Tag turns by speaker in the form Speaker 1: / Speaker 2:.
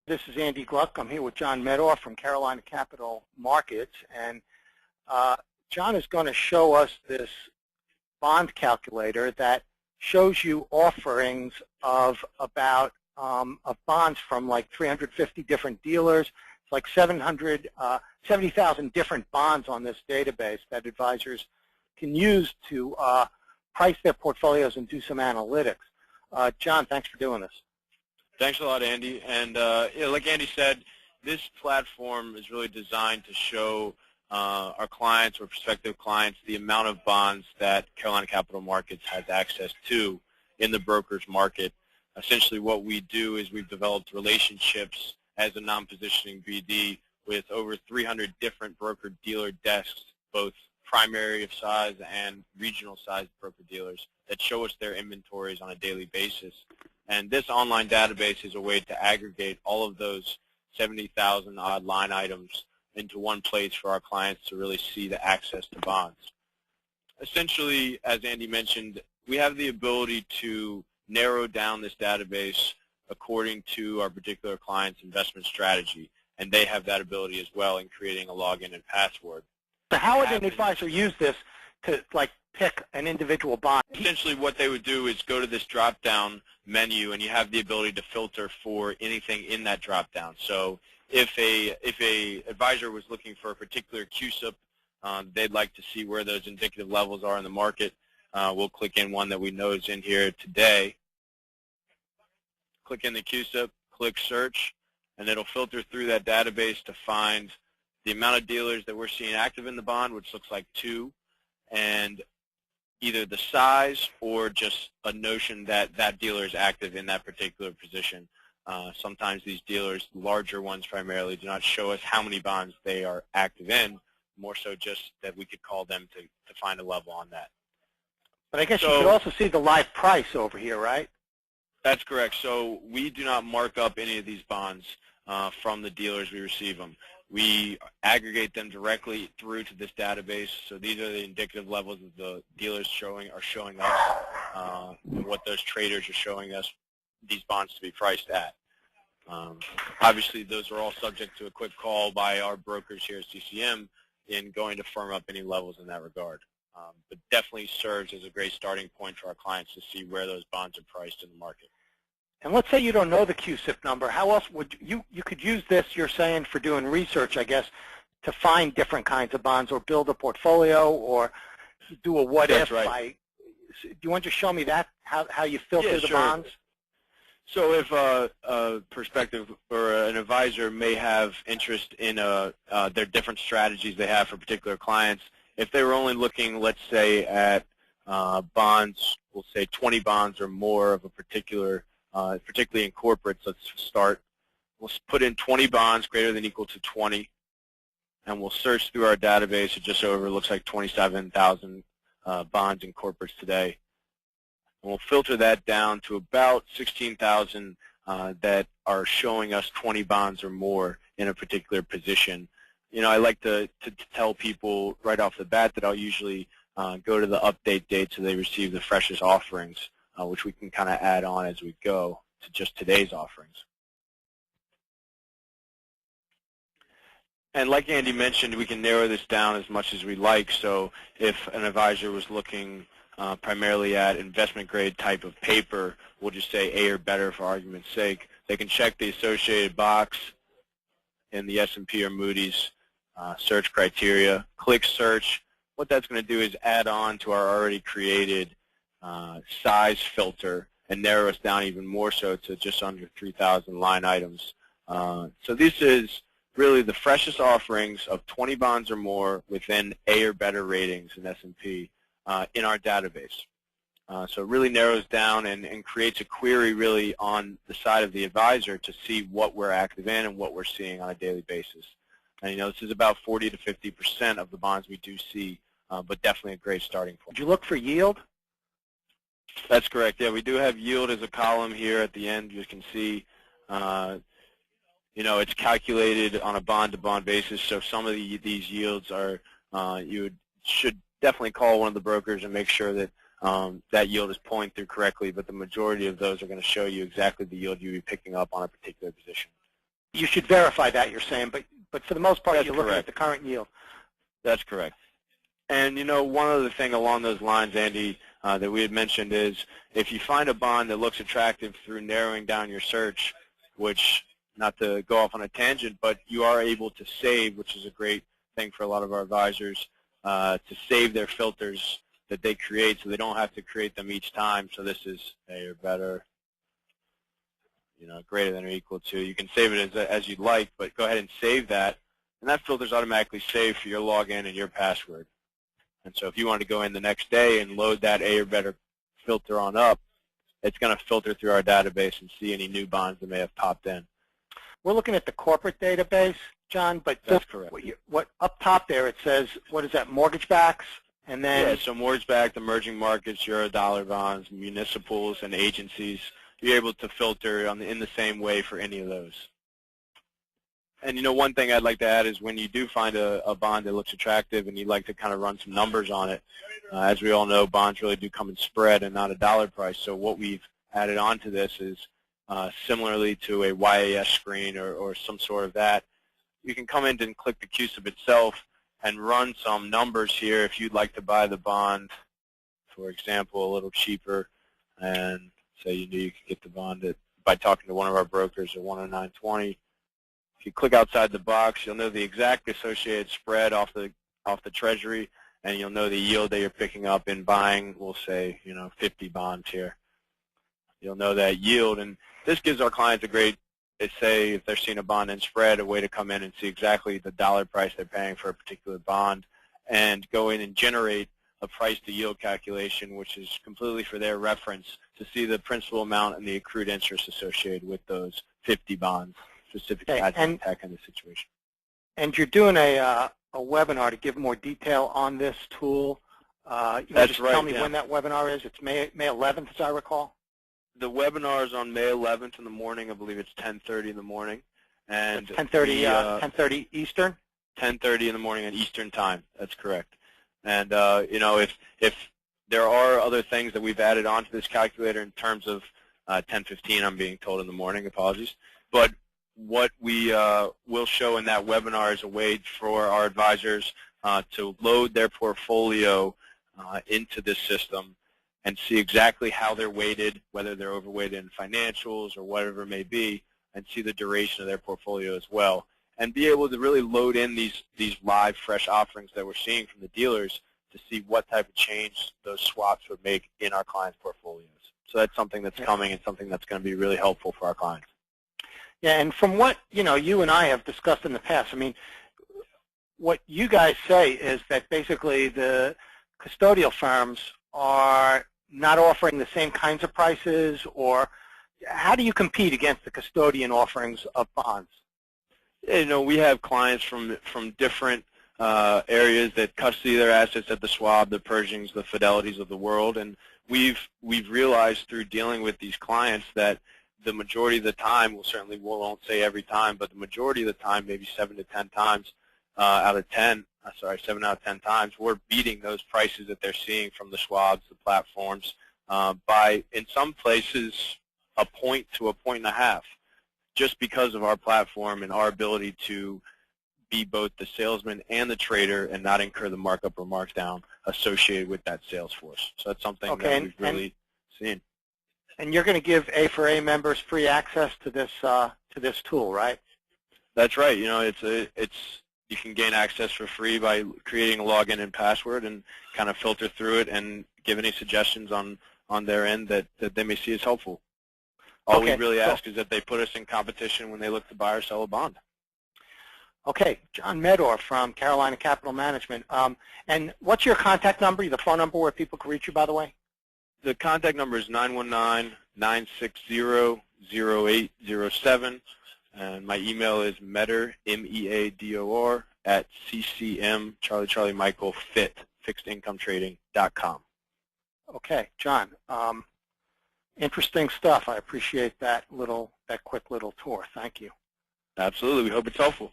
Speaker 1: This is Andy Gluck. I'm here with John Medoff from Carolina Capital Markets, and John is going to show us this bond calculator that shows you offerings of about of bonds from like 350 different dealers. It's like 70,000 different bonds on this database that advisors can use to price their portfolios and do some analytics. John, thanks for doing this.
Speaker 2: Thanks a lot, Andy. And like Andy said, this platform is really designed to show our clients or prospective clients the amount of bonds that Carolina Capital Markets has access to in the brokerage market. Essentially what we do is we've developed relationships as a non-positioning BD with over 300 different broker-dealer desks, both primary of size and regional size broker-dealers that show us their inventories on a daily basis. And this online database is a way to aggregate all of those 70,000 odd line items into one place for our clients to really see the access to bonds. Essentially, as Andy mentioned, we have the ability to narrow down this database according to our particular client's investment strategy, and they have that ability as well in creating a login and password.
Speaker 1: So how would an advisor use this to pick an individual bond?
Speaker 2: Essentially what they would do is go to this drop-down menu, and you have the ability to filter for anything in that drop-down. So if a advisor was looking for a particular CUSIP, they'd like to see where those indicative levels are in the market. We'll click in one that we know is in here today. Click in the CUSIP, click search, and it'll filter through that database to find the amount of dealers that we're seeing active in the bond, which looks like 2, and either the size or just a notion that that dealer is active in that particular position. Sometimes these dealers, larger ones primarily, do not show us how many bonds they are active in, more so just that we could call them to find a level on that.
Speaker 1: But I guess you could also see the live price over here, right?
Speaker 2: That's correct. So we do not mark up any of these bonds from the dealers we receive them. We aggregate them directly through to this database. So these are the indicative levels that the dealers are showing us, and what those traders are showing us these bonds to be priced at. Obviously, those are all subject to a quick call by our brokers here at CCM in going to firm up any levels in that regard. But definitely serves as a great starting point for our clients to see where those bonds are priced in the market.
Speaker 1: And let's say you don't know the CUSIP number. How else would you could use this, you're saying, for doing research, I guess, to find different kinds of bonds or build a portfolio or do a what if.
Speaker 2: Right.
Speaker 1: Do you want to show me that, how you filter the bonds?
Speaker 2: So if a perspective or an advisor may have interest in their different strategies they have for particular clients, if they were only looking, let's say, at bonds, we'll say 20 bonds or more of a particular, particularly in corporates, let's start. We'll put in 20 bonds greater than or equal to 20, and we'll search through our database. It just looks like 27,000 bonds in corporates today. And we'll filter that down to about 16,000 that are showing us 20 bonds or more in a particular position. You know, I like to tell people right off the bat that I'll usually go to the update date so they receive the freshest offerings, which we can kind of add on as we go to just today's offerings. And like Andy mentioned, we can narrow this down as much as we like. So if an advisor was looking primarily at investment grade type of paper, we'll just say A or better for argument's sake. They can check the associated box in the S&P or Moody's search criteria, click search. What that's going to do is add on to our already created size filter and narrow us down even more so to just under 3,000 line items. So this is really the freshest offerings of 20 bonds or more within A or better ratings in S&P in our database. So it really narrows down and creates a query really on the side of the advisor to see what we're active in and what we're seeing on a daily basis. And you know, this is about 40 to 50% of the bonds we do see, but definitely a great starting point.
Speaker 1: Did you look for yield?
Speaker 2: That's correct. Yeah, we do have yield as a column here at the end. You can see, you know, it's calculated on a bond-to-bond basis. So some of these yields are, should definitely call one of the brokers and make sure that that yield is pulling through correctly. But the majority of those are going to show you exactly the yield you'll be picking up on a particular position.
Speaker 1: You should verify that, you're saying, but for the most part,
Speaker 2: That's
Speaker 1: you're looking at
Speaker 2: correct.
Speaker 1: the current yield.
Speaker 2: That's correct. And, one other thing along those lines, Andy, that we had mentioned is if you find a bond that looks attractive through narrowing down your search, which, not to go off on a tangent, but you are able to save, which is a great thing for a lot of our advisors, to save their filters that they create so they don't have to create them each time. So this is A or better, greater than or equal to. You can save it as you'd like, but go ahead and save that, and that filter is automatically saved for your login and your password. And so if you want to go in the next day and load that A or better filter on up, it's going to filter through our database and see any new bonds that may have popped in.
Speaker 1: We're looking at the corporate database, John, but
Speaker 2: that's correct.
Speaker 1: What up top there, it says, what is that, mortgage backs? And then
Speaker 2: yeah, so mortgage-backed, emerging markets, Eurodollar bonds, municipals, and agencies, you're able to filter in the same way for any of those. And one thing I'd like to add is when you do find a bond that looks attractive and you'd like to kind of run some numbers on it, as we all know, bonds really do come in spread and not a dollar price. So what we've added on to this is similarly to a YAS screen or some sort of that, you can come in and click the CUSIP itself and run some numbers here if you'd like to buy the bond, for example, a little cheaper, and say you knew you could get the bond by talking to one of our brokers at 109.20. If you click outside the box, you'll know the exact associated spread off the Treasury, and you'll know the yield that you're picking up in buying, we'll say, 50 bonds here. You'll know that yield, and this gives our clients a great, say, if they're seeing a bond in spread, a way to come in and see exactly the dollar price they're paying for a particular bond and go in and generate a price-to-yield calculation, which is completely for their reference to see the principal amount and the accrued interest associated with those 50 bonds. Specific adjunct tech in the situation.
Speaker 1: And you're doing a webinar to give more detail on this tool.
Speaker 2: That's
Speaker 1: just
Speaker 2: right,
Speaker 1: tell me
Speaker 2: yeah.
Speaker 1: when that webinar is. It's May 11th, as I recall.
Speaker 2: The webinar is on May 11th in the morning. I believe it's 10:30 in the morning. And
Speaker 1: 10:30 Eastern?
Speaker 2: 10:30 in the morning on Eastern time. That's correct. And, if there are other things that we've added onto this calculator in terms of 10:15, I'm being told in the morning, apologies. But what we will show in that webinar is a way for our advisors to load their portfolio into this system and see exactly how they're weighted, whether they're overweighted in financials or whatever it may be, and see the duration of their portfolio as well, and be able to really load in these live, fresh offerings that we're seeing from the dealers to see what type of change those swaps would make in our clients' portfolios. So that's something that's coming and something that's going to be really helpful for our clients.
Speaker 1: Yeah, and from what you and I have discussed in the past, I mean, what you guys say is that basically the custodial firms are not offering the same kinds of prices, or how do you compete against the custodian offerings of bonds?
Speaker 2: We have clients from different areas that custody their assets at the Schwab, the Pershings, the Fidelities of the world, and we've realized through dealing with these clients that the majority of the time, we won't say every time, but the majority of the time, maybe 7 out of 10 times, we're beating those prices that they're seeing from the Schwabs, the platforms, by, in some places, a point to a point and a half, just because of our platform and our ability to be both the salesman and the trader and not incur the markup or markdown associated with that sales force. So that's something that we've really seen.
Speaker 1: And you're going to give A4A members free access to this tool, right?
Speaker 2: That's right. You can gain access for free by creating a login and password and kind of filter through it and give any suggestions on their end that they may see as helpful. All we really ask is that they put us in competition when they look to buy or sell a bond.
Speaker 1: Okay, John Medor from Carolina Capital Management. And what's your contact number, the phone number where people can reach you, by the way?
Speaker 2: The contact number is 919-960-0807, and my email is medor, MEADOR, at CCM, Charlie Michael, fixedincometrading.com.
Speaker 1: Okay, John. Interesting stuff. I appreciate that quick little tour. Thank you.
Speaker 2: Absolutely. We hope it's helpful.